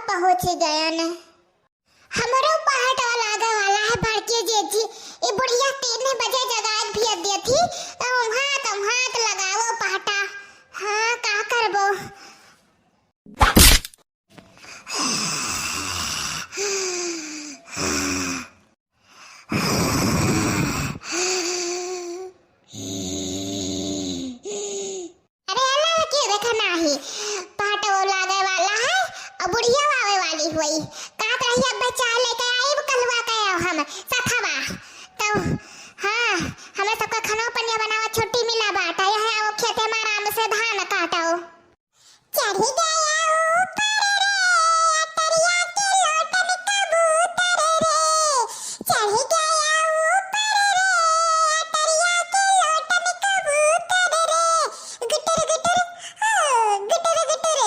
पहुंच गया न। हमारो पहाड़ लागा वाला है भारतीय जेजी। ये बुढ़िया 3 बजे जगात भी दे थी तुम हाथ लगाओ पहाटा। हाँ का करबो। अरे अल्लाह के देखा नहीं पहाटा वो लागे वाला है और बुढ़िया आवे वाली हुई का रहिया बचा लेके आई कलवा के हम सथवा तो हाँ हमें सबका खाना पनिया बनावा छुट्टी मिला बाटा यहाँ आओ खेते में आराम से धान काटो। चढ़ी गया ऊपर रे अटरिया के लोटन कबूतर रे। चढ़ी गया ऊपर रे अटरिया के लोटन कबूतर रे। गुटर गुटर गुटर गुटर।